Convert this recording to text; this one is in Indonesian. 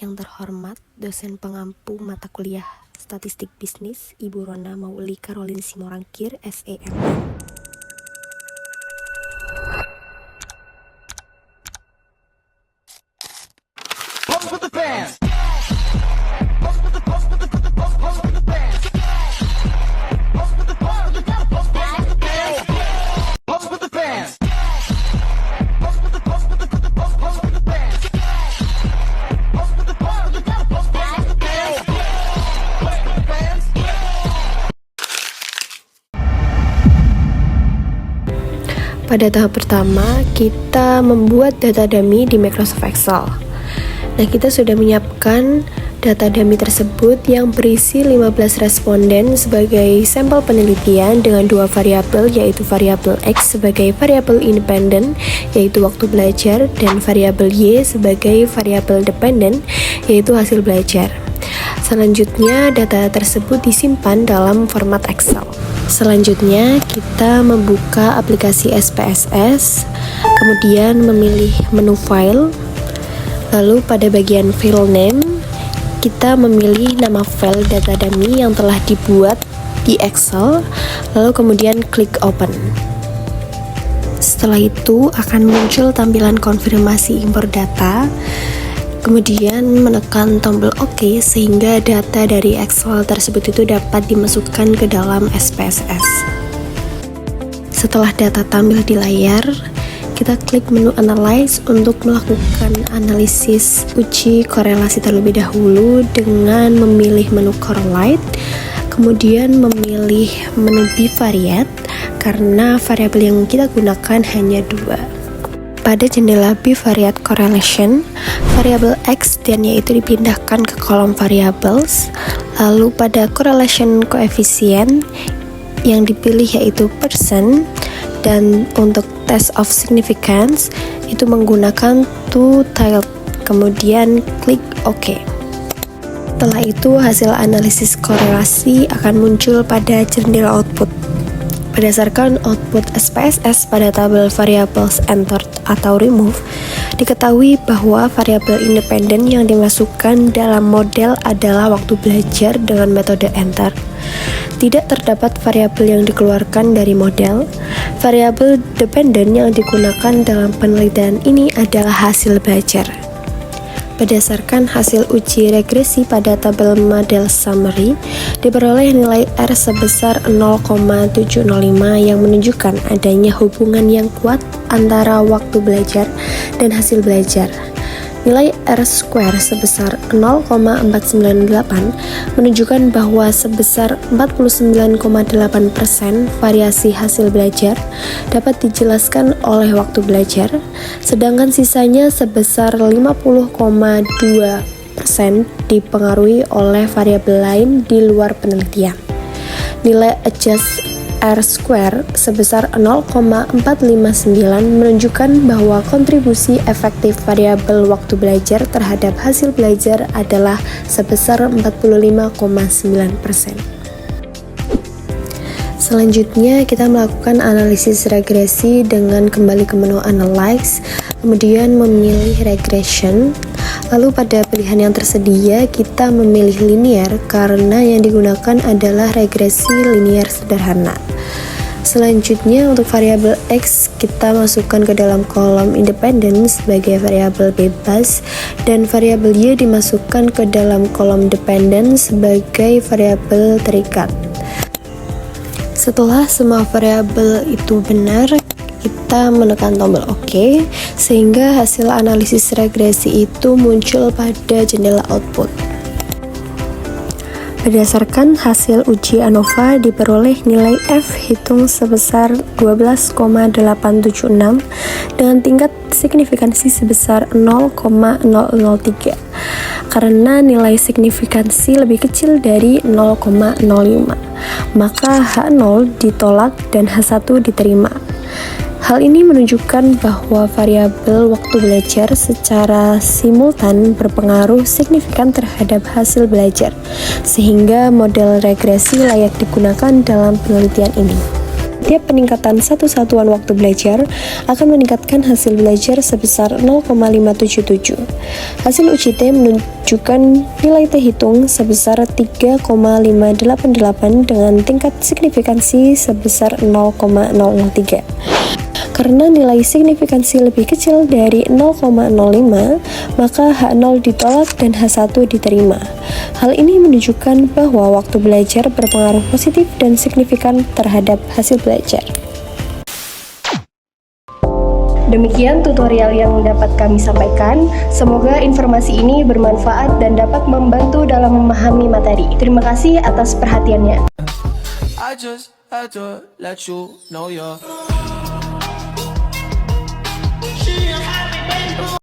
Yang terhormat dosen pengampu mata kuliah Statistik Bisnis, Ibu Rona Mauli Karolin Simorangkir, SEM. Pada tahap pertama, kita membuat data dummy di Microsoft Excel. Nah, kita sudah menyiapkan data dummy tersebut yang berisi 15 responden sebagai sampel penelitian dengan dua variabel, yaitu variabel X sebagai variabel independen, yaitu waktu belajar, dan variabel Y sebagai variabel dependen, yaitu hasil belajar. Selanjutnya, data tersebut disimpan dalam format Excel. Selanjutnya, kita membuka aplikasi SPSS, kemudian memilih menu file, lalu pada bagian file name, kita memilih nama file data dummy yang telah dibuat di Excel, lalu kemudian klik open. Setelah itu akan muncul tampilan konfirmasi impor data, kemudian menekan tombol OK sehingga data dari Excel tersebut itu dapat dimasukkan ke dalam SPSS. Setelah data tampil di layar, kita klik menu Analyze untuk melakukan analisis uji korelasi terlebih dahulu dengan memilih menu Correlate, kemudian memilih menu Bivariate karena variabel yang kita gunakan hanya dua. Pada jendela Bivariate Correlation, variabel X dan Y itu dipindahkan ke kolom variables, lalu pada Correlation Coefficient yang dipilih yaitu percent, dan untuk Test of Significance itu menggunakan to tilde, kemudian klik OK. Setelah itu hasil analisis korelasi akan muncul pada jendela output. Berdasarkan output SPSS pada tabel variables entered atau remove, diketahui bahwa variabel independen yang dimasukkan dalam model adalah waktu belajar dengan metode enter. Tidak terdapat variabel yang dikeluarkan dari model. Variabel dependen yang digunakan dalam penelitian ini adalah hasil belajar. Berdasarkan hasil uji regresi pada tabel model summary, diperoleh nilai R sebesar 0,705 yang menunjukkan adanya hubungan yang kuat antara waktu belajar dan hasil belajar. Nilai R square sebesar 0,498 menunjukkan bahwa sebesar 49,8% variasi hasil belajar dapat dijelaskan oleh waktu belajar, sedangkan sisanya sebesar 50,2% dipengaruhi oleh variabel lain di luar penelitian. Nilai adjust R square sebesar 0,459 menunjukkan bahwa kontribusi efektif variabel waktu belajar terhadap hasil belajar adalah sebesar 45,9%. Selanjutnya kita melakukan analisis regresi dengan kembali ke menu Analyze, kemudian memilih Regression. Lalu pada pilihan yang tersedia kita memilih linear karena yang digunakan adalah regresi linear sederhana. Selanjutnya untuk variabel X kita masukkan ke dalam kolom independen sebagai variabel bebas, dan variabel Y dimasukkan ke dalam kolom dependen sebagai variabel terikat. Setelah semua variabel itu benar, kita menekan tombol OK sehingga hasil analisis regresi itu muncul pada jendela output. Berdasarkan hasil uji ANOVA diperoleh nilai F hitung sebesar 12,876 dengan tingkat signifikansi sebesar 0,003 karena nilai signifikansi lebih kecil dari 0,05, maka H0 ditolak dan H1 diterima. Hal ini menunjukkan bahwa variabel waktu belajar secara simultan berpengaruh signifikan terhadap hasil belajar, sehingga model regresi layak digunakan dalam penelitian ini. setiap peningkatan satu satuan waktu belajar akan meningkatkan hasil belajar sebesar 0,577. Hasil UCT menunjukkan nilai T hitung sebesar 3,588 dengan tingkat signifikansi sebesar 0,003. Karena nilai signifikansi lebih kecil dari 0,05, maka H0 ditolak dan H1 diterima. Hal ini menunjukkan bahwa waktu belajar berpengaruh positif dan signifikan terhadap hasil belajar. Demikian tutorial yang dapat kami sampaikan. Semoga informasi ini bermanfaat dan dapat membantu dalam memahami materi. Terima kasih atas perhatiannya. I just had to let you know you're